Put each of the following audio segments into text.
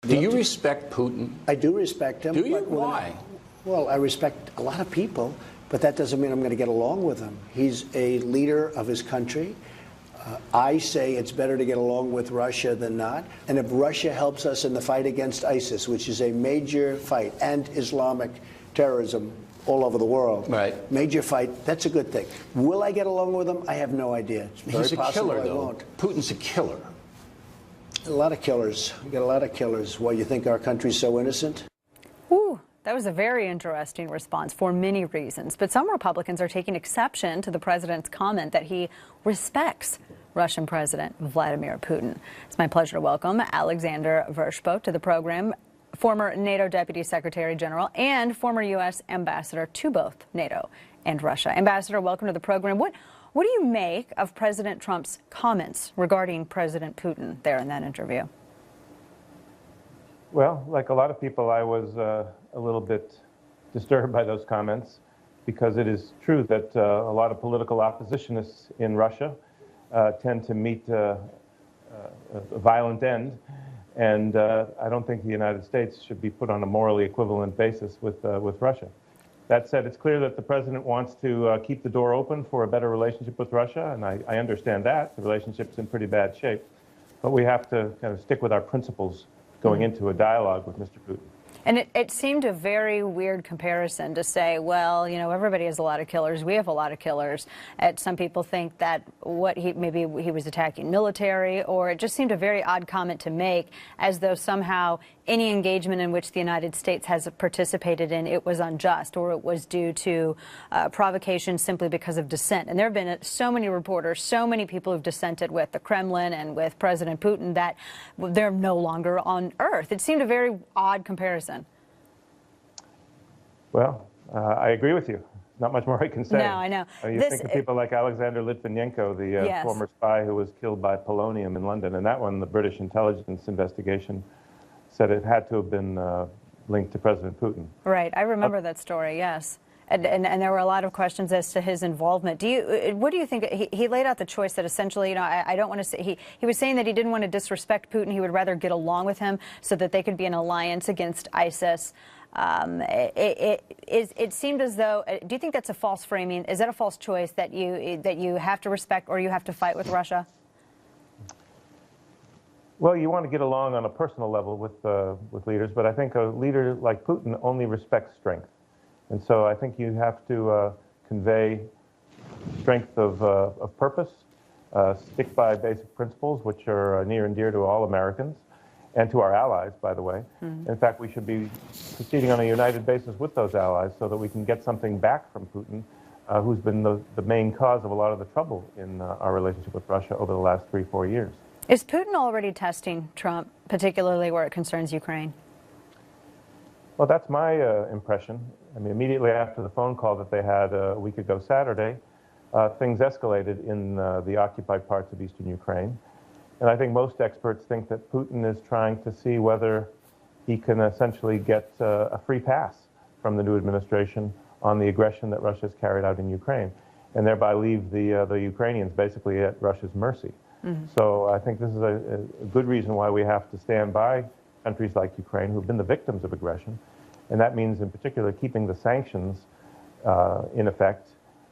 Do you respect Putin? I do respect him. Do you? Why? Well, I respect a lot of people, but that doesn't mean I'm going to get along with him. He's a leader of his country. I say it's better to get along with Russia than not. And if Russia helps us in the fight against ISIS, which is a major fight, and Islamic terrorism all over the world, right? Major fight, that's a good thing. Will I get along with him? I have no idea. It's very He's a possible killer, I though. won't. Putin's a killer. A lot of killers. We got a lot of killers. Why, you think our country's so innocent? Ooh, that was a very interesting response for many reasons. But some Republicans are taking exception to the president's comment that he respects Russian President Vladimir Putin. It's my pleasure to welcome Alexander Vershbow to the program, former NATO Deputy Secretary General and former U.S. Ambassador to both NATO and Russia. Ambassador, welcome to the program. What do you make of President Trump's comments regarding President Putin there in that interview? Well, like a lot of people, I was a little bit disturbed by those comments, because it is true that a lot of political oppositionists in Russia tend to meet a violent end. And I don't think the United States should be put on a morally equivalent basis with Russia. That said, it's clear that the president wants to keep the door open for a better relationship with Russia, and I understand that. The relationship's in pretty bad shape. But we have to kind of stick with our principles going into a dialogue with Mr. Putin. And it seemed a very weird comparison to say, well, you know, everybody has a lot of killers. We have a lot of killers. Some people think that maybe he was attacking military, or it just seemed a very odd comment to make, as though somehow any engagement in which the United States has participated in, it was unjust, or it was due to provocation simply because of dissent. And there have been so many reporters, so many people who've dissented with the Kremlin and with President Putin that they're no longer on Earth. It seemed a very odd comparison. Well, I agree with you. Not much more I can say. No, I know. You think of people like Alexander Litvinenko, the yes. former spy who was killed by polonium in London, and that one, the British intelligence investigation said it had to have been linked to President Putin. Right. I remember that story, yes. And there were a lot of questions as to his involvement. What do you think? He laid out the choice that essentially, you know, I don't want to say, he was saying that he didn't want to disrespect Putin. He would rather get along with him so that they could be an alliance against ISIS. It seemed as though, do you think that's a false framing? Is that a false choice that you have to respect or you have to fight with Russia? Well, you want to get along on a personal level with leaders, but I think a leader like Putin only respects strength. And so I think you have to convey strength of purpose, stick by basic principles, which are near and dear to all Americans, and to our allies, by the way. Mm-hmm. In fact, we should be proceeding on a united basis with those allies so that we can get something back from Putin, who's been the main cause of a lot of the trouble in our relationship with Russia over the last 3-4 years. Is Putin already testing Trump, particularly where it concerns Ukraine? Well, that's my impression. I mean, immediately after the phone call that they had a week ago Saturday, things escalated in the occupied parts of eastern Ukraine. And I think most experts think that Putin is trying to see whether he can essentially get a free pass from the new administration on the aggression that Russia's carried out in Ukraine, and thereby leave the Ukrainians basically at Russia's mercy. Mm-hmm. So I think this is a good reason why we have to stand by countries like Ukraine who've been the victims of aggression. And that means, in particular, keeping the sanctions in effect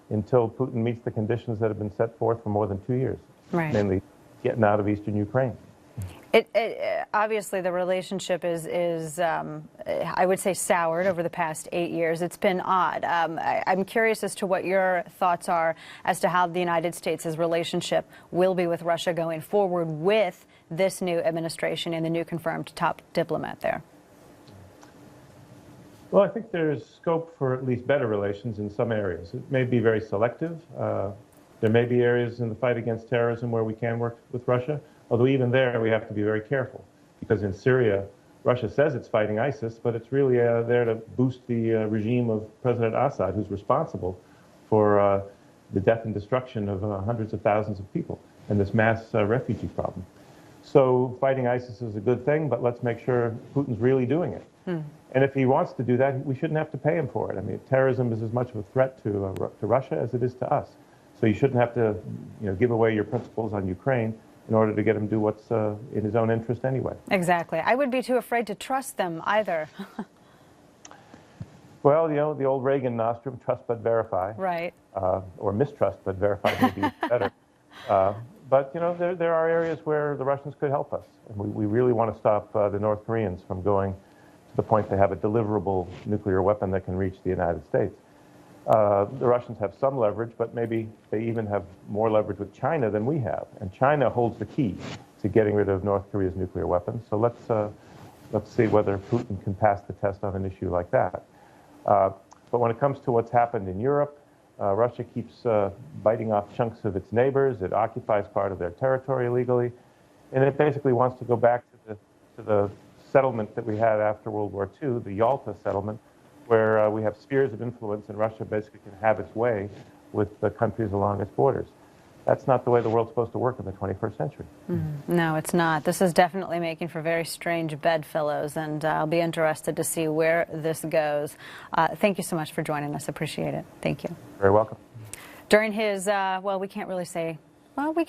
until Putin meets the conditions that have been set forth for more than 2 years, right. Namely getting out of eastern Ukraine. Obviously, the relationship is I would say, soured over the past 8 years. It's been odd. I'm curious as to what your thoughts are as to how the United States' relationship will be with Russia going forward with this new administration and the new confirmed top diplomat there. Well, I think there's scope for at least better relations in some areas. It may be very selective. There may be areas in the fight against terrorism where we can work with Russia, although even there we have to be very careful, because in Syria, Russia says it's fighting ISIS, but it's really there to boost the regime of President Assad, who's responsible for the death and destruction of hundreds of thousands of people and this mass refugee problem. So fighting ISIS is a good thing, but let's make sure Putin's really doing it. And if he wants to do that, we shouldn't have to pay him for it. I mean, terrorism is as much of a threat to Russia as it is to us. So you shouldn't have to, give away your principles on Ukraine in order to get him to do what's in his own interest anyway. Exactly. I would be too afraid to trust them either. Well, the old Reagan nostrum, trust but verify. Right. Or mistrust but verify may be better. But, there are areas where the Russians could help us. And we really want to stop the North Koreans from going to the point they have a deliverable nuclear weapon that can reach the United States. The Russians have some leverage, but maybe they even have more leverage with China than we have. And China holds the key to getting rid of North Korea's nuclear weapons. So let's see whether Putin can pass the test on an issue like that. But when it comes to what's happened in Europe, Russia keeps biting off chunks of its neighbors. It occupies part of their territory illegally. And it basically wants to go back to the settlement that we had after World War II, the Yalta settlement, where we have spheres of influence and Russia basically can have its way with the countries along its borders. That's not the way the world's supposed to work in the 21st century. No, it's not. This is definitely making for very strange bedfellows, and I'll be interested to see where this goes. Thank you so much for joining us. Appreciate it. Thank you. Very welcome. During his, well, we can't really say, well, we